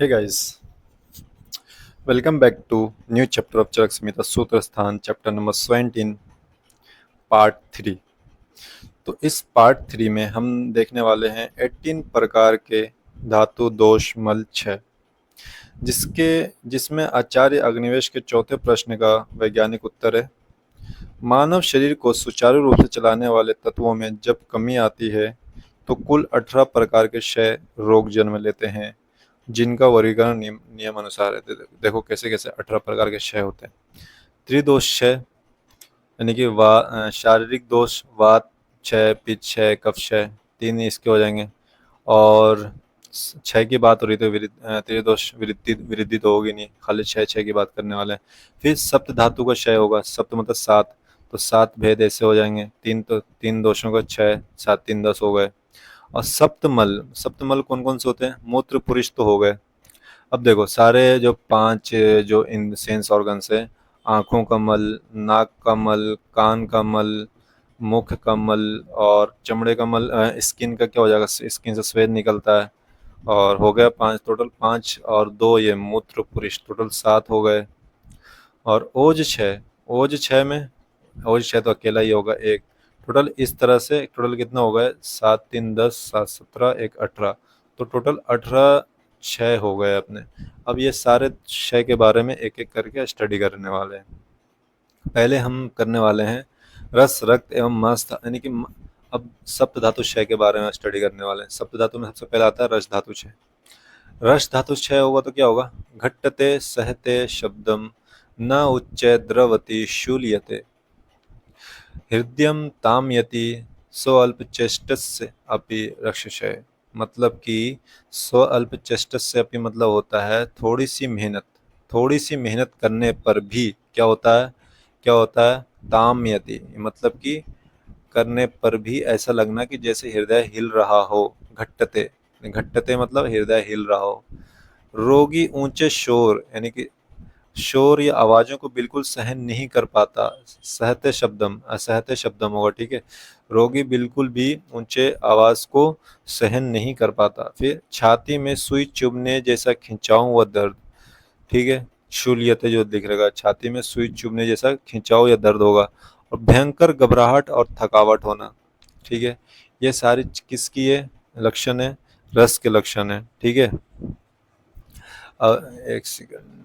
Hey guys, welcome back to new chapter of Charak Samhita Sutra Sthan, chapter number 17, part 3। तो इस part 3 में हम देखने वाले हैं 18 प्रकार के धातु दोष मल क्षय, जिसमें आचार्य अग्निवेश के चौथे प्रश्न का वैज्ञानिक उत्तर है। मानव शरीर को सुचारू रूप से चलाने वाले तत्वों में जब कमी आती है तो कुल 18 प्रकार के क्षय रोग जन्म लेते हैं, जिनका वर्गीकरण नियम अनुसार है। देखो कैसे कैसे 18 प्रकार के क्षय होते हैं। त्रिदोष क्षय यानी कि शारीरिक दोष वात क्षय, पित्त क्षय, कफ क्षय, तीन इसके हो जाएंगे। और क्षय की बात हो रही तो त्रिदोष वृद्धि वृद्धि तो होगी नहीं, खाली क्षय क्षय की बात करने वाले हैं। फिर सप्त धातु का क्षय होगा, सप्त मतलब सात, तो सात भेद ऐसे हो जाएंगे। तीन दोषों का क्षय, सात तीन 10 हो गए। और सप्तमल कौन कौन से होते हैं? मूत्र पुरुष तो हो गए। अब देखो सारे जो पांच जो इन सेंस ऑर्गन्स है, आंखों का मल, नाक का मल, कान का मल, मुख का मल और चमड़े का मल, स्किन का क्या हो जाएगा? स्किन से स्वेद निकलता है। और हो गया पांच, टोटल पांच और दो ये मूत्र पुरुष, टोटल सात हो गए। और ओज छः तो अकेला ही होगा एक। टोटल इस तरह से टोटल कितना हो गए? सात तीन 10, सात 17, एक 18, तो टोटल 18 क्षय हो गए अपने। अब ये सारे क्षय के बारे में एक एक करके स्टडी करने वाले हैं। पहले हम करने वाले हैं रस, रक्त एवं मांस, यानी कि अब सप्त धातु क्षय के बारे में स्टडी करने वाले हैं। सप्त धातु में सबसे पहला आता है रस धातु क्षय। रस धातु क्षय होगा तो क्या होगा? घट्टते सहते शब्दम न उच्च द्रवति शूल्यते हृदयम तामयति स्वल्प चेष्टस्य अपि रक्षशय। मतलब कि स्वल्प चेष्टस्य अपि मतलब होता है थोड़ी सी मेहनत करने पर भी क्या होता है? तामयति मतलब कि करने पर भी ऐसा लगना कि जैसे हृदय हिल रहा हो। घट्टते, घट्टते मतलब हृदय हिल रहा हो। रोगी ऊंचे शोर यानी कि शोर या आवाजों को बिल्कुल सहन नहीं कर पाता। असहते शब्दम होगा, ठीक है। रोगी बिल्कुल भी ऊंचे आवाज को सहन नहीं कर पाता। फिर छाती में सुई चुभने जैसा खिंचाव व दर्द, ठीक है। शूलियते जो दिख रहेगा, छाती में सुई चुभने जैसा खिंचाव या दर्द होगा। और भयंकर घबराहट और थकावट होना, ठीक है। ये सारी किसकी है? लक्षण है, रस के लक्षण है, ठीक है। एक सेकंड,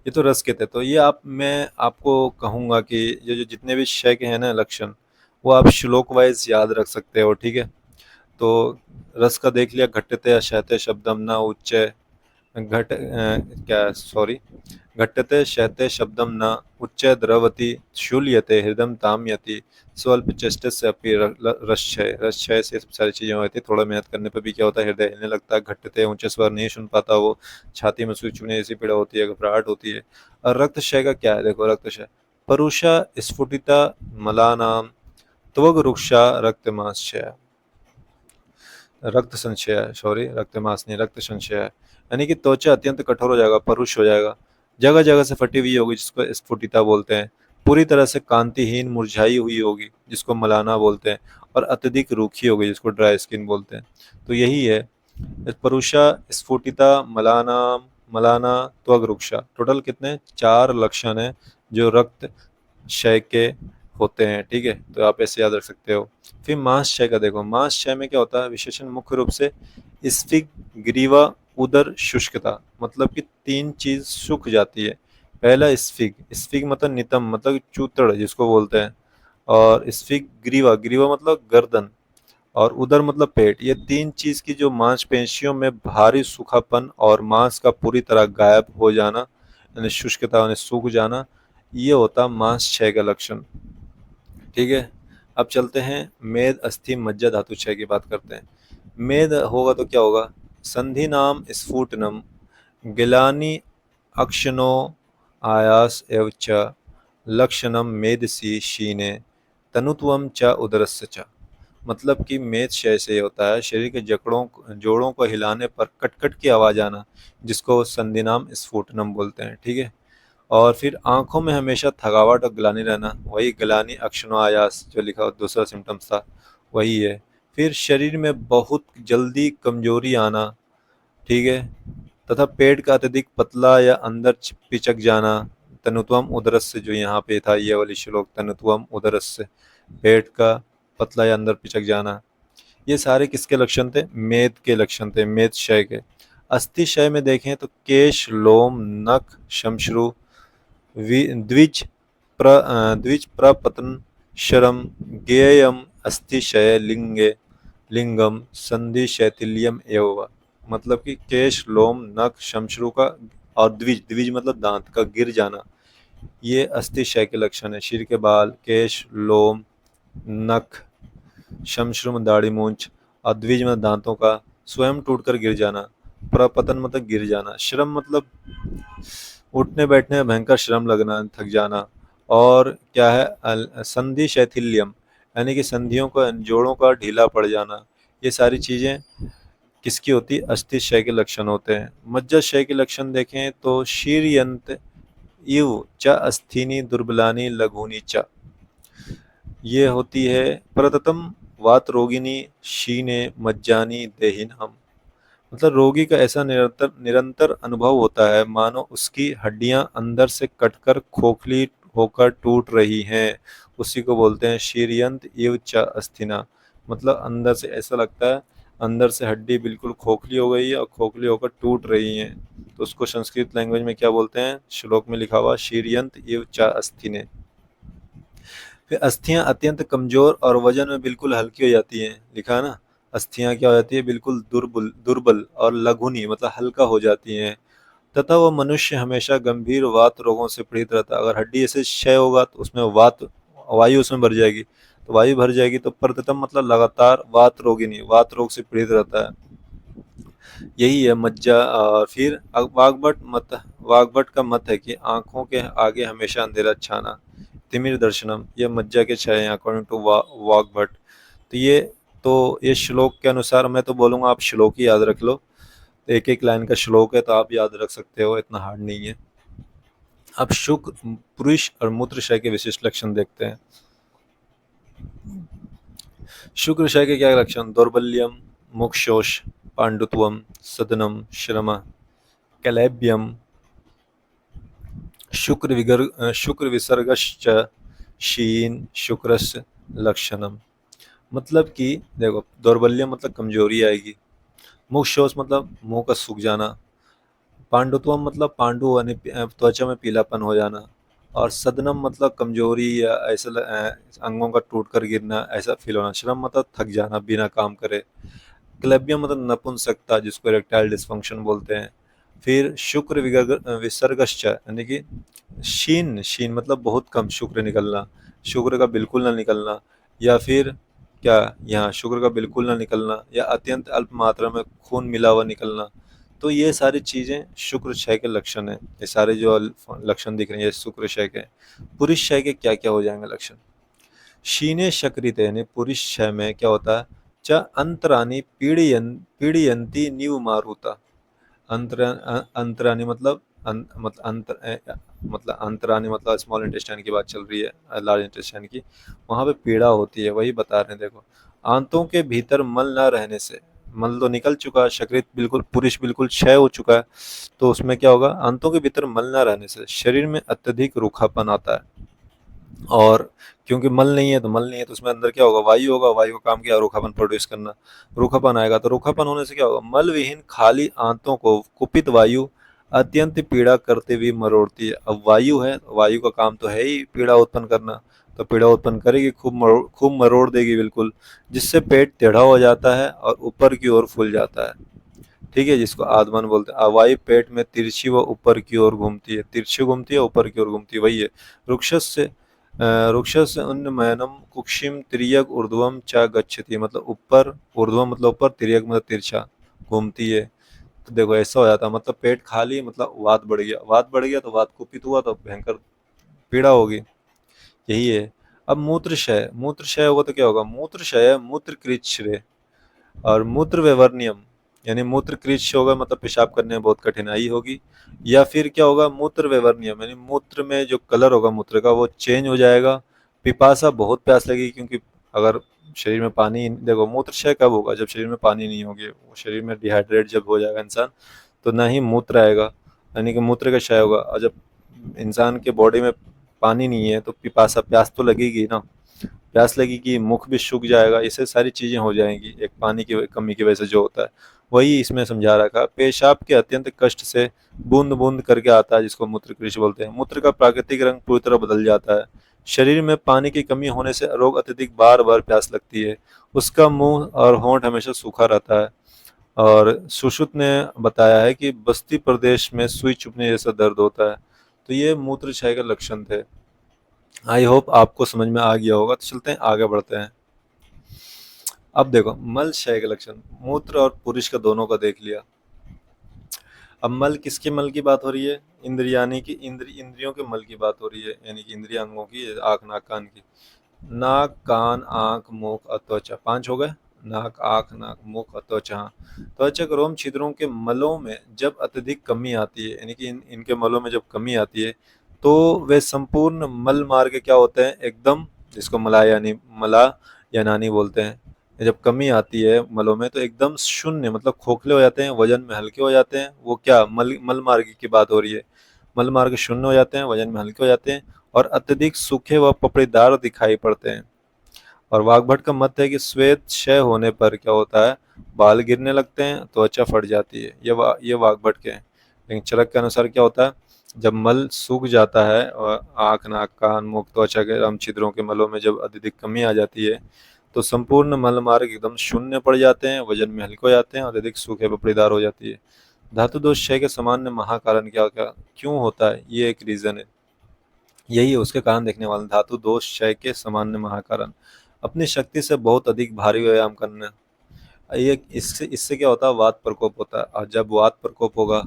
ये तो रस के थे। तो ये मैं आपको कहूंगा कि ये जो जितने भी क्षय के हैं ना लक्षण, वो आप श्लोक वाइज याद रख सकते हो, ठीक है। तो रस का देख लिया, घटते अशहते शब्दम न उच्च क्या सॉरी घटते शहते शब्दम न उच्च द्रवति शूल्यते हृदय ताम्यति स्वल्प चेष्टस्य अपि रसक्षय से सब सारी चीजें होती है। थोड़ा मेहनत करने पर भी क्या होता है? हृदय हिलने लगता है। घटते ऊंचे स्वर नहीं सुन पाता वो, छाती में सुई चुभने जैसी पीड़ा होती है, घबराहट होती है। और रक्त क्षय का क्या है? देखो रक्त क्षय, परुषा स्फुटिता मलानाम त्वग रुक्षा रक्तमाशय, रक्त संशय, सॉरी रक्तमास नहीं, रक्त संशय है। यानी कि त्वचा अत्यंत कठोर हो जाएगा, परुष हो जाएगा, जगह जगह से फटी हुई होगी जिसको स्फुटिता बोलते हैं। पूरी तरह से कांतिहीन मुरझाई हुई होगी जिसको मलाना बोलते हैं। और अत्यधिक रूखी होगी जिसको ड्राई स्किन बोलते हैं। तो यही है परुषा स्फुटिता मलाना, मलाना त्वग रुक्षा। टोटल कितने? चार लक्षण है जो रक्त क्षय के होते हैं, ठीक है। तो आप ऐसे याद रख सकते हो। फिर मांसक्षय का देखो, मांसक्षय में क्या होता है? विशेषण मुख्य रूप से स्फिग, ग्रीवा, उदर शुष्कता, मतलब कि तीन चीज सूख जाती है। पहला स्फिग, स्फिग मतलब नितंब मतलब चूतड़ जिसको बोलते हैं। और स्फिग ग्रीवा, ग्रीवा मतलब गर्दन। और उदर मतलब पेट। ये तीन चीज की जो मांसपेशियों में भारी सूखापन और मांस का पूरी तरह गायब हो जाना, यानी शुष्कता यानी सूख जाना, ये होता मांसक्षय का लक्षण, ठीक है। अब चलते हैं मेद, अस्थि, मज्जा धातु क्षय की बात करते हैं। मेद होगा तो क्या होगा? संधि नाम स्फुटनम, गिलानी अक्षनो आयास एव च लक्षणम मेदसी शीने तनुत्वम च उदरस्य च। मतलब कि मेद क्षय से होता है शरीर के जोड़ों को हिलाने पर कटकट की आवाज आना, जिसको संधि नाम स्फुटनम बोलते हैं, ठीक है। और फिर आंखों में हमेशा थकावट और ग्लानि रहना, वही ग्लानि अक्षनो आयास जो लिखा दूसरा सिम्टम्स था, वही है। फिर शरीर में बहुत जल्दी कमजोरी आना, ठीक है, तथा पेट का अत्यधिक पतला या अंदर पिचक जाना, तनुत्वम उदरस्य, जो यहाँ पे था ये वाली श्लोक, तनुत्वम उदरस्य, पेट का पतला या अंदर पिचक जाना, ये सारे किसके लक्षण थे? मेद के लक्षण थे, मेद क्षय के। अस्थि क्षय में देखें तो केश, लोम, नख, श्मश्रु, द्विज प्रपतन, शरम, गेयम, अस्थि क्षय, लिंगम, संधि शैथिल्यम एवं। मतलब कि केश, लोम, नख, श्मश्रु का और द्विज, द्विज मतलब दांत का गिर जाना, ये अस्थि क्षय के लक्षण है। शरीर के बाल, केश, लोम, नख, श्मश्रु दाढ़ी मूंछ, और द्विज मतलब दांतों का स्वयं टूटकर गिर जाना। प्रपतन मतलब गिर जाना, श्रम मतलब उठने बैठने में भयंकर श्रम लगना, थक जाना। और क्या है? संधि शैथिल्यम, यानी कि संधियों का, जोड़ों का ढीला पड़ जाना। ये सारी चीजें किसकी होती? अस्थि क्षय के लक्षण होते हैं। मज्जा क्षय के लक्षण देखें तो शीर्यंत इव च अस्थीनि दुर्बलानि लघुनि च, ये होती है प्रततम वात रोगिणी क्षीणे मज्जानि देहिनाम। मतलब रोगी का ऐसा निरंतर निरंतर अनुभव होता है मानो उसकी हड्डियां अंदर से कटकर खोखली होकर टूट रही हैं, उसी को बोलते हैं शीर्यंत इव च अस्थिना। मतलब अंदर से ऐसा लगता है, अंदर से हड्डी बिल्कुल खोखली हो गई है और खोखली होकर टूट रही हैं, तो उसको संस्कृत लैंग्वेज में क्या बोलते हैं? श्लोक में लिखा हुआ शीर्यंत इव च अस्थिने। फिर अस्थियां अत्यंत कमजोर और वजन में बिल्कुल हल्की हो जाती हैं, लिखा है ना, अस्थियां क्या हो जाती है? बिल्कुल दुर्बल दुर्बल और लघुनी मतलब हल्का हो जाती हैं, तथा वह मनुष्य हमेशा गंभीर वात रोगों से पीड़ित रहता है। अगर हड्डी ऐसे क्षय होगा तो उसमें वात, वायु उसमें भर जाएगी, तो वायु भर जाएगी तो प्रततम मतलब लगातार वात रोगिनी, वात रोग से पीड़ित रहता है। यही है मज्जा। फिर वाग्भट का मत है कि आंखों के आगे हमेशा अंधेरा छाना, तिमिर दर्शनम, ये मज्जा के क्षय है अकॉर्डिंग टू वाग्भट। तो ये श्लोक के अनुसार, मैं तो बोलूंगा आप श्लोक ही याद रख लो, एक एक लाइन का श्लोक है तो आप याद रख सकते हो, इतना हार्ड नहीं है। अब शुक्र, पुरुष और मूत्र क्षय के विशिष्ट लक्षण देखते हैं। शुक्र क्षय के क्या लक्षण? दौर्बल्यम, मुक्षोष, पांडुत्वम, सदनम, श्रम, कैलेब्यम, शुक्र विसर्गश्च, शीन, शुक्रस्य लक्षणम। मतलब कि देखो, दौर्बल्य मतलब कमजोरी आएगी, मुक्षोष मतलब मुंह का सूख जाना, पांडुत्वम मतलब पांडु यानी त्वचा में पीलापन हो जाना, और सदनम मतलब कमजोरी या ऐसा अंगों का टूट कर गिरना, ऐसा फील होना। श्रम मतलब थक जाना बिना काम करे। क्लब्य मतलब नपुंसकता, जिसको इरेक्टाइल डिस्फंक्शन बोलते हैं। फिर शुक्र विसर्गश्च, यानी कि शीन, शीन मतलब बहुत कम शुक्र निकलना, शुक्र का बिल्कुल ना निकलना, या फिर क्या, यहाँ शुक्र का बिल्कुल ना निकलना या अत्यंत अल्प मात्रा में खून मिला हुआ निकलना। तो ये सारी चीजें शुक्र क्षय के लक्षण है। ये सारे जो लक्षण दिख रहे हैं ये शुक्र क्षय के। पुरुष क्षय के क्या क्या हो जाएंगे लक्षण? क्षीणे शकृत, यानी पुरुष क्षय में क्या होता है? च अंतरानी पीड़यंती नीव मारुता। अंतरानी मतलब मतलब अंतरानी मतलब स्मॉल इंटेस्टाइन की बात चल रही है, लार्ज इंटेस्टाइन की, वहां पे पीड़ा होती है, वही बता रहे हैं। देखो, आंतों के भीतर मल ना रहने से, मल तो निकल चुका है, शकृत बिल्कुल, पुरुष बिल्कुल क्षय हो चुका है, तो उसमें क्या होगा? आंतों के भीतर मल ना रहने से शरीर में अत्यधिक रूखापन आता है। और क्योंकि मल नहीं है तो मल नहीं है तो उसमें अंदर क्या होगा? वायु होगा, वायु का काम क्या? रूखापन प्रोड्यूस करना। रूखापन आएगा तो रूखापन होने से क्या होगा? मल विहीन खाली आंतों को कुपित वायु अत्यंत पीड़ा करते हुए मरोड़ती है। अब वायु है, वायु का काम तो है ही पीड़ा उत्पन्न करना, तो पीड़ा उत्पन्न करेगी, खूब मरोड़ देगी बिल्कुल, जिससे पेट टेढ़ा हो जाता है और ऊपर की ओर फूल जाता है, ठीक है, जिसको आदमन बोलते हैं। वायु पेट में तिरछी व ऊपर की ओर घूमती है, तिरछी घूमती है, ऊपर की ओर घूमती है, वही है। वृक्षस्य उन्नयनम कुक्षिम तिर्यक ऊर्ध्वम च गच्छति, मतलब ऊपर, ऊर्ध्वम मतलब ऊपर, तिर्यक मतलब तिरछा घूमती है। तो देखो ऐसा हो जाता है, मतलब पेट खाली मतलब वात बढ़ गया, वात बढ़ गया तो वात कुपित हुआ तो भयंकर पीड़ा होगी, यही है। अब मूत्रशय, मूत्रशय होगा तो क्या होगा? मूत्रशय मूत्र कृच्छ्रे और मूत्र विवर्ण्यम, यानी मूत्र कृच्छ होगा मतलब पेशाब करने में बहुत कठिनाई होगी, या फिर क्या होगा? मूत्र विवर्ण्यम, यानी मूत्र में जो कलर होगा मूत्र का वो चेंज हो जाएगा। पिपासा, बहुत प्यास लगेगी, क्योंकि अगर शरीर में पानी देखो, मूत्र क्षय कब होगा? जब शरीर में पानी नहीं होगी, वो शरीर में डिहाइड्रेट जब हो जाएगा इंसान, तो ना ही मूत्र आएगा, यानी कि मूत्र का क्षय होगा। और जब इंसान के बॉडी में पानी नहीं है तो पिपासा, प्यास तो लगेगी ना, प्यास लगेगी, मुख भी सूख जाएगा, इससे सारी चीजें हो जाएंगी एक पानी की कमी की वजह से जो होता है। वही इसमें समझा रखा, पेशाब के अत्यंत कष्ट से बूंद बूंद करके आता है, जिसको मूत्र कृषि बोलते हैं। मूत्र का प्राकृतिक रंग पूरी तरह बदल जाता है। शरीर में पानी की कमी होने से रोग अत्यधिक बार बार प्यास लगती है। उसका मुंह और होंठ हमेशा सूखा रहता है। और सुश्रुत ने बताया है कि बस्ती प्रदेश में सुई चुभने जैसा दर्द होता है। तो ये मूत्र क्षय के लक्षण थे। आई होप आपको समझ में आ गया होगा। तो चलते हैं, आगे बढ़ते हैं। अब देखो, मल क्षय के लक्षण, मूत्र और पुरुष का दोनों का देख लिया। अब मल, किसके मल की बात हो रही है? इंद्रियानी की, इंद्रियों के मल की बात हो रही है, यानी कि इंद्रिय अंगों की, आंख नाक कान की। नाक कान आंख मुख और त्वचा, 5 हो गए। नाक आंख नाक मुख और त्वचा। त्वचा के रोम छिद्रों के मलों में जब अत्यधिक कमी आती है, यानी कि इनके मलों में जब कमी आती है, तो वे संपूर्ण मल मार्ग क्या होते हैं? एकदम, जिसको मला यानी मला या नानी बोलते हैं। जब कमी आती है मलों में तो एकदम शून्य, मतलब खोखले हो जाते हैं, वजन में हल्के हो जाते हैं। वो क्या, मल मार्ग की बात हो रही है। मल मार्ग शून्य हो जाते हैं, वजन में हल्के हो जाते हैं, और अत्यधिक सूखे व पपड़ेदार दिखाई पड़ते हैं। और वाग्भट का मत है कि श्वेत क्षय होने पर क्या होता है? बाल गिरने लगते हैं, त्वचा फट जाती है। ये वाग्भट के हैं। लेकिन चरक के अनुसार क्या होता है? जब मल सूख जाता है और आंख नाक कान मुख त्वचा के रम छिद्रों के मलों में जब अत्यधिक कमी आ जाती है, तो संपूर्ण मल मार्ग एकदम शून्य पड़ जाते हैं, वजन में हल्के हो जाते हैं और अत्यधिक सूखे पपड़ीदार हो जाती है। धातु दोष क्षय के सामान्य महाकारण क्या क्या क्यों होता है? ये एक रीजन है, यही है उसके कारण देखने वाले। धातु दोष क्षय के सामान्य महाकारण, अपनी शक्ति से बहुत अधिक भारी व्यायाम करना। ये इससे इससे क्या होता है? वात प्रकोप होता है। और जब वात प्रकोप होगा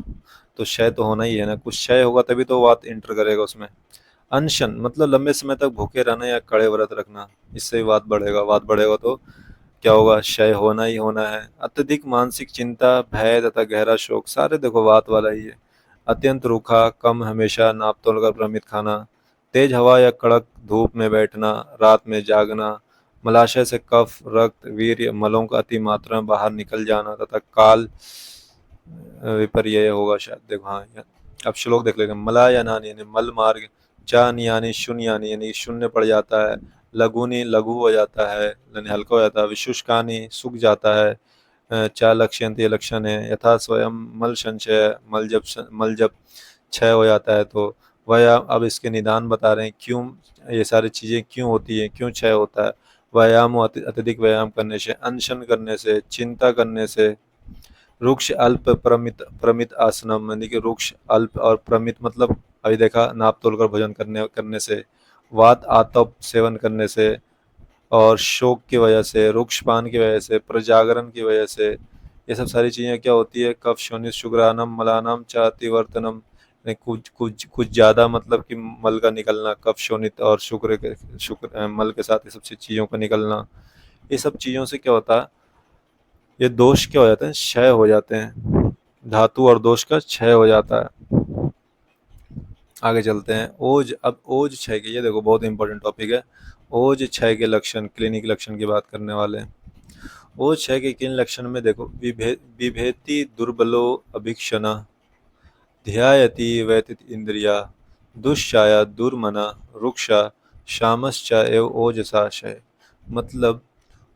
तो क्षय तो होना ही है ना, कुछ क्षय होगा तभी तो वात इंटर करेगा उसमें। अनशन मतलब लंबे समय तक भूखे रहना या कड़े व्रत रखना, इससे वात बढ़ेगा। वात बढ़ेगा तो क्या होगा? क्षय होना ही होना है। अत्यधिक मानसिक चिंता भय तथा गहरा शोक, सारे देखो वात वाला ही है। अत्यंत रूखा कम, हमेशा नाप तोल कर प्रमित खाना, तेज हवा या कड़क धूप में बैठना, रात में जागना, मलाशय से कफ रक्त वीर्य मलों का अति मात्रा में बाहर निकल जाना तथा काल विपर्यय होगा शायद। देखो हाँ, अब श्लोक देख लेते हैं। मला या नानी यानी मल मार्ग, चान यानी शून्य यानी शून्य पड़ जाता है, लघुनी लघु हो जाता है यानी हल्का हो जाता है, विशुष्कानी सूख जाता है। चा लक्षण, ये लक्षण है। यथा स्वयं मल संचय, मल जब क्षय हो जाता है तो वह, अब इसके निदान बता रहे हैं क्यों ये सारी चीजें क्यों होती है, क्यों क्षय होता है। व्यायाम अत्यधिक व्यायाम करने से, अनशन करने से, चिंता करने से, रुक्ष अल्प प्रमित प्रमित आसनम, यानी कि रुक्ष अल्प और प्रमित मतलब अभी देखा, नाप तोल कर भोजन करने करने से, वात आतप सेवन करने से, और शोक की वजह से, रुक्षपान की वजह से, प्रजागरण की वजह से, ये सब सारी चीजें क्या होती है? कफ शोनित शुक्रानम मलानम चातिवर्तनम, कुछ कुछ कुछ ज्यादा मतलब कि मल का निकलना, कफ शोनित और शुक्र मल के साथ ये सब चीजों का निकलना, ये सब चीजों से क्या होता है? ये दोष क्या हो जाते हैं? क्षय हो जाते हैं। धातु और दोष का क्षय हो जाता है। आगे चलते हैं। ओज, अब ओज क्षय के, ये देखो बहुत इंपॉर्टेंट टॉपिक है। ओज क्षय के लक्षण, क्लिनिक लक्षण की बात करने वाले हैं। ओज क्षय के किन लक्षण में देखो, विभेति दुर्बलो अभिक्षण, ध्यायति व्यतीत इंद्रिया, दुश्चाया दुर्मना, रुक्षा शामश्चा एवं ओजसा क्षय। मतलब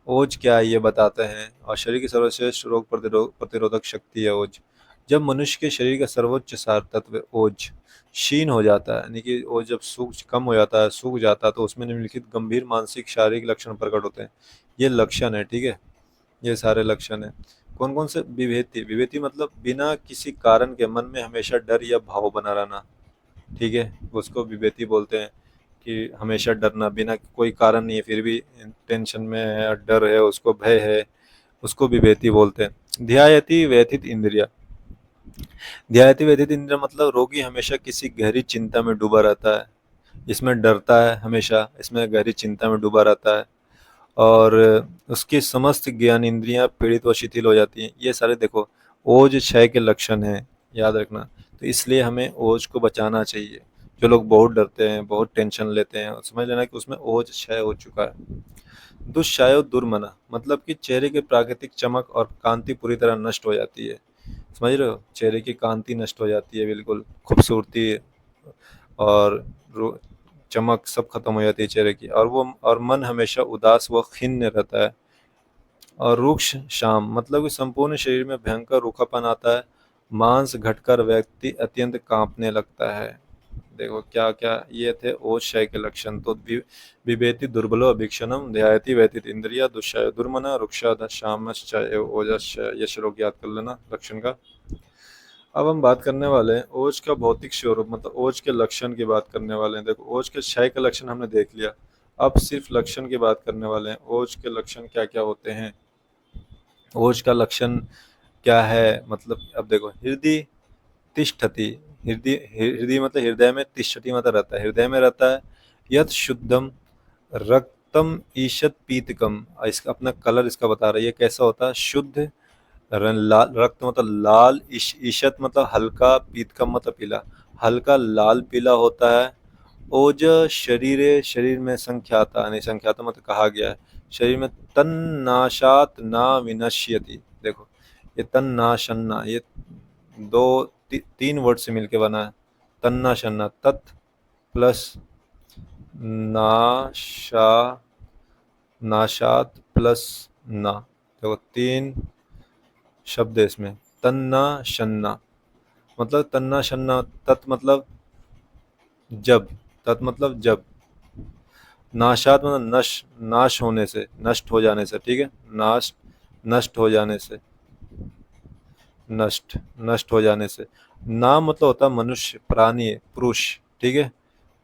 ओज क्या है ये बताते हैं। और शरीर की सर्वश्रेष्ठ रोग प्रतिरोधक शक्ति है ओज। जब मनुष्य के शरीर का सर्वोच्च सार तत्व ओज क्षीण हो जाता है, यानी कि ओज जब सूख कम हो जाता है, सूख जाता है, तो उसमें निम्नलिखित गंभीर मानसिक शारीरिक लक्षण प्रकट होते हैं। ये लक्षण है, ठीक है, ये सारे लक्षण है। कौन कौन से? विभेति, विभेति मतलब बिना किसी कारण के मन में हमेशा डर या भाव बना रहना, ठीक है, उसको विभेति बोलते हैं। कि हमेशा डरना, बिना कोई कारण नहीं है फिर भी टेंशन में है, डर है, उसको भय है, उसको विभेति बोलते हैं। ध्यायति व्यथित इंद्रिया, ध्यायति व्यथित इंद्रिया मतलब रोगी हमेशा किसी गहरी चिंता में डूबा रहता है, इसमें डरता है, हमेशा इसमें गहरी चिंता में डूबा रहता है, और उसकी समस्त ज्ञान इंद्रियां पीड़ित व शिथिल हो जाती हैं। ये सारे देखो ओज क्षय के लक्षण हैं, याद रखना। तो इसलिए हमें ओज को बचाना चाहिए। जो लोग बहुत डरते हैं, बहुत टेंशन लेते हैं, समझ लेना कि उसमें ओज क्षय हो चुका है। दुष्चायो दुर्मना मतलब कि चेहरे की प्राकृतिक चमक और कांति पूरी तरह नष्ट हो जाती है। समझ रहे हो? चेहरे की कांति नष्ट हो जाती है, बिल्कुल खूबसूरती और चमक सब खत्म हो जाती है चेहरे की, और मन हमेशा उदास व खिन्न रहता है। और रुक्ष शाम मतलब कि संपूर्ण शरीर में भयंकर रूखापन आता है, मांस घटकर व्यक्ति अत्यंत कांपने लगता है। देखो क्या क्या ये थे ओज क्षय के लक्षण। तो विभेति दुर्बलो अभीक्षणम ध्यायति व्यतीत इंद्रिया दुष्चाय दुर्मना रुक्षा शामश्च एव ओजश्च, ये श्लोक याद कर लेना लक्षण का। अब हम बात करने वाले हैं ओज का भौतिक स्वरूप, मतलब ओज के लक्षण की बात करने वाले हैं। देखो ओज के क्षय के लक्षण हमने देख लिया, अब सिर्फ लक्षण की बात करने वाले हैं। ओज के लक्षण क्या क्या होते हैं? ओज का लक्षण क्या है? मतलब अब देखो, हृदय तिष्ठति, हृदय हृदय मतलब हृदय में, तिष्ठति मतलब रहता है, हृदय में रहता है। यत शुद्धम रक्तम ईशत पीतकम, इसका अपना कलर इसका बता रहा है, ये कैसा होता है? शुद्ध लाल, रक्त मतलब लाल, ईशत मतलब हल्का, पीतकम मतलब पीला, हल्का लाल पीला होता है। ओज शरीरे, शरीर में संख्याता, नहीं संख्याता मतलब कहा गया है, शरीर में तन्नाशात ना विनश्यति। देखो ये तन्नाशन्ना, ये तीन वर्ड से मिलके बना है। तन्नाशन्ना, तत् प्लस नाशा, नाशात प्लस ना, देखो तीन शब्द है इसमें। तन्ना शन्ना मतलब, तन्ना शन्ना, तत् मतलब जब, तत् मतलब जब, नाशात मतलब नाश होने से, नष्ट हो जाने से, ठीक है, नाश नष्ट हो जाने से, नष्ट नष्ट हो जाने से। नाम मतलब होता है मनुष्य, प्राणी, पुरुष, ठीक है,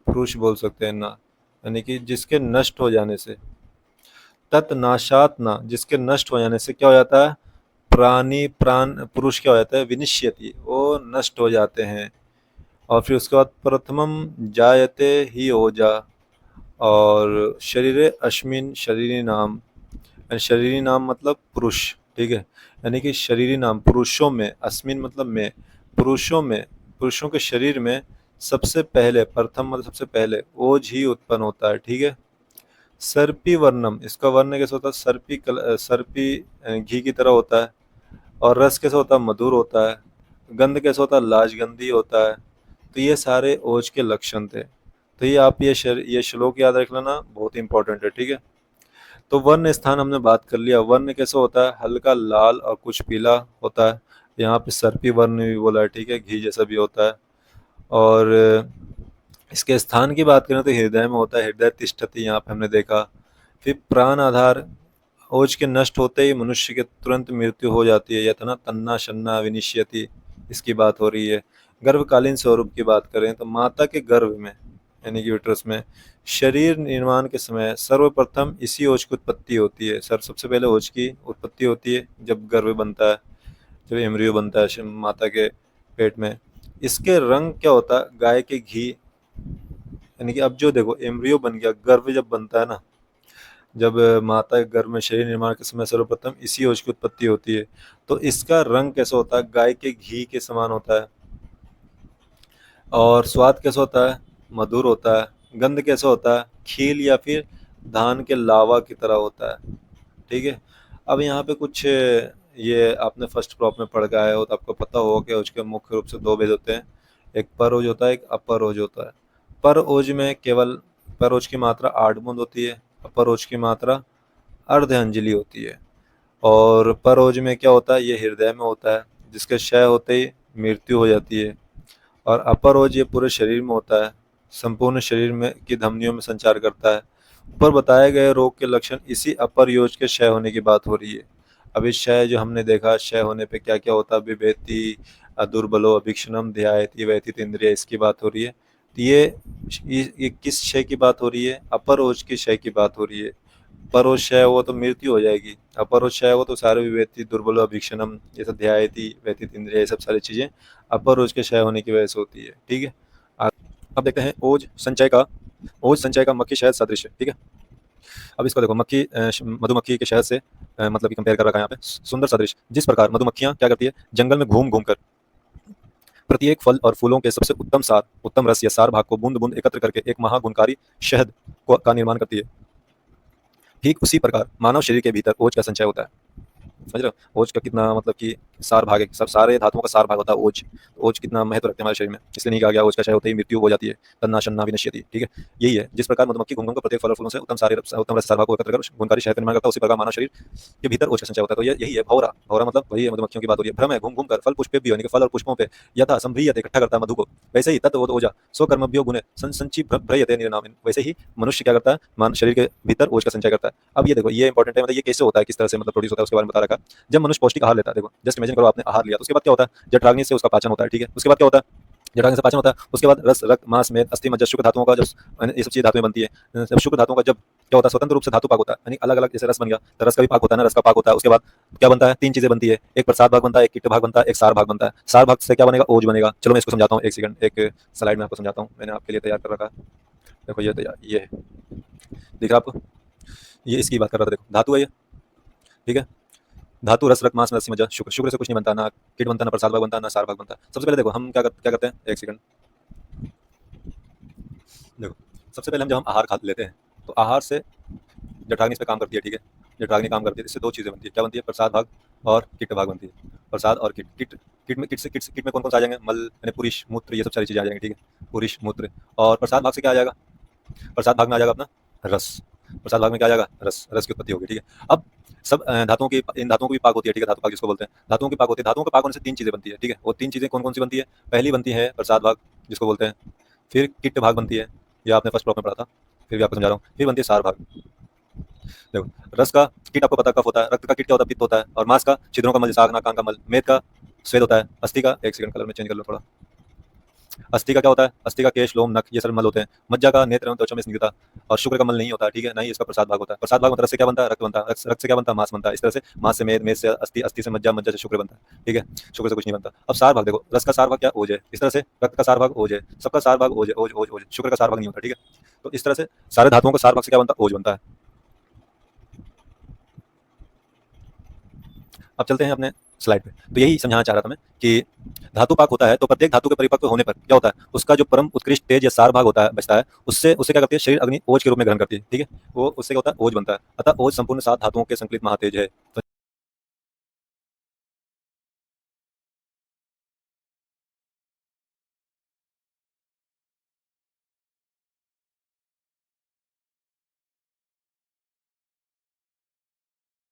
पुरुष बोल सकते हैं ना, यानी कि जिसके नष्ट हो जाने से। तत्नाशात ना, जिसके नष्ट हो जाने से क्या हो जाता है? प्राणी, प्राण, पुरुष क्या हो जाता है? विनिश्यति, वो नष्ट हो जाते हैं। और फिर उसके बाद प्रथमम जायते ही ओजा, और शरीरे अस्मिन शरीरी नाम, यानी शरीरी नाम मतलब पुरुष, ठीक है, यानी कि शरीरी नाम पुरुषों में, अस्मिन मतलब में, पुरुषों में, पुरुषों के शरीर में सबसे पहले, प्रथम मतलब सबसे पहले, ओज ही उत्पन्न होता है, ठीक है। सर्पी वर्णम, इसका वर्ण कैसा होता है? सर्पी घी की तरह होता है। और रस कैसा होता है? मधुर होता है। गंध कैसा होता है? लाजगंधी होता है। तो ये सारे ओज के लक्षण थे। तो ये आप ये श्लोक याद रख लेना, बहुत इंपॉर्टेंट है, ठीक है। तो वर्ण स्थान हमने बात कर लिया। वर्ण कैसा होता है? हल्का लाल और कुछ पीला होता है। यहाँ पे सर्पी वर्ण भी बोला है, ठीक है, घी जैसा भी होता है। और इसके स्थान की बात करें तो हृदय में होता है, हृदय तिष्ठति, यहाँ पे हमने देखा। फिर प्राण आधार, ओज के नष्ट होते ही मनुष्य के तुरंत मृत्यु हो जाती है, यथा तन्ना शन्ना विनिश्यति, इसकी बात हो रही है। गर्भकालीन स्वरूप की बात करें तो माता के गर्भ में, यानी कि यूट्रस में, शरीर निर्माण के समय सर्वप्रथम इसी ओज की उत्पत्ति होती है। सबसे पहले ओज की उत्पत्ति होती है जब गर्भ बनता है, जब एम्ब्रियो बनता है माता के पेट में। इसके रंग क्या होता है? गाय के घी, यानी कि अब जो देखो एम्ब्रियो बन गया, गर्भ जब बनता है ना, जब माता के गर्भ में शरीर निर्माण के समय सर्वप्रथम इसी ओज की उत्पत्ति होती है। तो इसका रंग कैसा होता है? गाय के घी के समान होता है। और स्वाद कैसा होता है? मधुर होता है। गंध कैसा होता है? खील या फिर धान के लावा की तरह होता है, ठीक है। अब यहाँ पे कुछ ये आपने फर्स्ट क्रॉप में पढ़ के आए हो तो आपको पता होगा कि ओज के मुख्य रूप से दो भेद होते हैं, एक पर ओज होता है, एक अपर ओज होता है। पर ओज में केवल पर ओज की मात्रा 8 बूंद होती है, अपर ओज की मात्रा अर्ध अंजलि होती है। और पर ओज में क्या होता है? ये हृदय में होता है, जिसके क्षय होते ही मृत्यु हो जाती है। और अपर ओज ये पूरे शरीर में होता है, संपूर्ण शरीर में की धमनियों में संचार करता है। ऊपर बताए गए रोग के लक्षण इसी अपर योज के क्षय होने की बात हो रही है। अब इस क्षय जो हमने देखा, क्षय होने पे क्या क्या होता है? विभेति, दुर्बलो अभीक्षणम ध्यायति व्यतीत इंद्रिय, इसकी बात हो रही है। तो ये किस क्षय की बात हो रही है? अपर ओज के क्षय की बात हो रही है। परोज क्षय हुआ तो मृत्यु हो जाएगी, अपरोज क्षय हुआ तो सारे विवेति दुर्बलो अभीक्षणम, ये सब ध्यायति व्यतीत इंद्रिय, ये सब सारी चीजें अपरोज के क्षय होने की वजह से होती है, ठीक है। अब देखते हैं ओज संचय का मक्खी शहद सदृश, ठीक है। अब इसको देखो, मक्खी मधुमक्खी के शहद से मतलब कि कंपेयर कर रखा है यहाँ पे, सुंदर सदृश। जिस प्रकार मधुमक्खियां क्या करती है? जंगल में घूम घूम कर प्रत्येक फल और फूलों के सबसे उत्तम सार, उत्तम रस या सार भाग को बूंद बूंद एकत्र करके एक महागुणकारी शहद का निर्माण करती है। ठीक उसी प्रकार मानव शरीर के भीतर ओज का संचय होता है। समझ रहे हो? ओज का कितना मतलब कि सार भाग है, सब सारे धातुओं का सार भाग होता है ओज। ओज कितना महत्व रखते हैं हमारे शरीर में, इसलिए नहीं कहा गया ओज का क्षय होते ही मृत्यु हो जाती है, तन्नाशन्ना विनश्यति। ठीक है, यही है। जिस प्रकार मधुमक्खी घूम घूम कर प्रत्येक फल और फूलों से उत्तम रस सार भाग को एकत्र कर गुणकारी शहद का निर्माण करता है, उसी प्रकार मानव शरीर के भीतर ओज का संचय होता है। तो यही है भौरा। भौरा मतलब वही है, मधुमक्खियों की बात हो रही है। भ्रम है घूम घूम कर फल पुष्पे भी, यानी कि फल और पुष्पों पे यथा संभ्रियते इकट्ठा करता है मधु को, वैसे ही तत्व ओजा स्वकर्मभ्यो गुणे संची भ्रयते निर्नाम, वैसे ही मनुष्य क्या करता है, मान शरीर के भीतर ओज का संचय करता है। अब ये देखो, ये इंपॉर्टेंट है, मतलब ये कैसे होता है, किस तरह से मतलब प्रोड्यूस होता है, उसके बारे में बता रखा। जब मनुष्य पौष्टिक आहार लेता है, देखो जस्ट इमेजिन करो आपने आहार लिया, तो उसके बाद क्या होता है, जठराग्नि से उसका पाचन होता है। ठीक है, उसके बाद क्या होता है, जठराग्नि से पाचन होता है, उसके बाद रस रक्त मांस मेद अस्थि मज्जा शुक्र धातुओं का जब ये सब चीजें धातुएं बनती है, जब शुक्र धातुओं का जब क्या होता है, स्वतंत्र रूप से धातु पाक होता है, यानी अलग अलग जैसे रस बन गया तो रस का भी पाक होता है ना, रस का पाक होता है। उसके बाद क्या बनता है, तीन चीजें बनती है, एक प्रसाद भाग बनता है, एक कीट भाग बनता है, एक सार भाग बनता है। सार भाग से क्या बनेगा, ओज बनेगा। चलो मैं इसको समझाता हूँ, एक सेकंड, एक स्लाइड में आपको समझाता हूँ, मैंने आपके लिए तैयार कर रखा है। देखो ये तैयार, ये है, दिख रहा आपको, ये इसकी बात कर रहा था। देखो धातु है ये, ठीक है, धातु रस रक्त मांस में अस्थि मज्जा शुक्र, शुक्र से कुछ नहीं बनता, ना कीट बनता, ना प्रसाद भाग बनता, ना सार भाग बनता। सबसे पहले देखो हम क्या करते हैं, एक सेकंड, देखो सबसे पहले हम जब हम आहार खा लेते हैं तो आहार से जठराग्नि इस पे काम करती है। ठीक है, जठराग्नि काम करती है, इससे दो चीजें बनती है, क्या बनती है, प्रसाद भाग और कीट भाग बनती है। प्रसाद और कीट, कीट में कौन कौन सा आ जाएंगे, मल यानी पुरुष मूत्र, ये सब सारी चीजें आ जाएंगी। ठीक है, पुरुष मूत्र। और प्रसाद भाग से क्या आ जाएगा, प्रसाद भाग में आ जाएगा अपना रस। प्रसाद भाग में क्या आ जाएगा, रस, रस की उत्पत्ति होगी। ठीक है, अब सब धातुओं की, इन धातुओं की भी पाक होती है। ठीक है, धातु पाक जिसको बोलते हैं, धातुओं की पाक होती है। धातुओं के पाक होने से तीन चीजें बनती है। ठीक है, वो तीन चीजें कौन कौन सी बनती है, पहली बनती है प्रसाद भाग जिसको बोलते हैं, फिर कीट भाग बनती है, ये आपने फर्स्ट ब्लॉक में पढ़ा था, फिर भी आपको समझा रहा हूँ, फिर बनती है सार भाग। देखो रस का कीट आपको पता कब होता है, रक्त का कीट क्या होता है, पित्त होता है, और मांस का छिद्रों का मल, जैसे आग नाक कान का मल, मेद का स्वेद होता है, अस्थि का, एक सेकंड कलर में चेंज कर लो थोड़ा, अस्थि का क्या होता है, अस्थि का केश लोम नख ये सब मल होते हैं, मज्जा का नेत्र एवं त्वचा में स्निग्धता, और शुक्र का मल नहीं होता है। ठीक है, नहीं इसका प्रसाद भाग होता है। प्रसाद भाग मतलब रस से क्या बनता है, रक्त बनता है, रक्त से क्या बनता है, मांस बनता है। इस तरह से मांस से मेद, मेद से अस्थि, अस्थि से मज्जा, मज्जा से शुक्र बनता है। ठीक है, शुक्र से कुछ नहीं बनता। अब सार भाग देखो, रस का सार भाग क्या, ओज है। इस तरह से रक्त का सार भाग ओज है, सबका सार भाग ओज है, ओज ओज ओज, शुक्र का सार भाग नहीं होता। ठीक है, तो इस तरह से सारे धातुओं का सार भाग से क्या बनता है, ओज बनता है। अब चलते हैं अपने स्लाइड पे। तो यही समझाना चाह रहा था मैं कि धातु पाक होता है तो प्रत्येक धातु के परिपक्व होने पर क्या होता है, उसका जो परम उत्कृष्ट तेज या सार भाग होता है, बचता है, उससे उससे क्या करती है, शरीर अग्नि ओज के रूप में ग्रहण करती है। ठीक है, वो उससे क्या होता है, ओज बनता है। अतः ओज संपूर्ण सात धातुओं के संकलित महातेज है।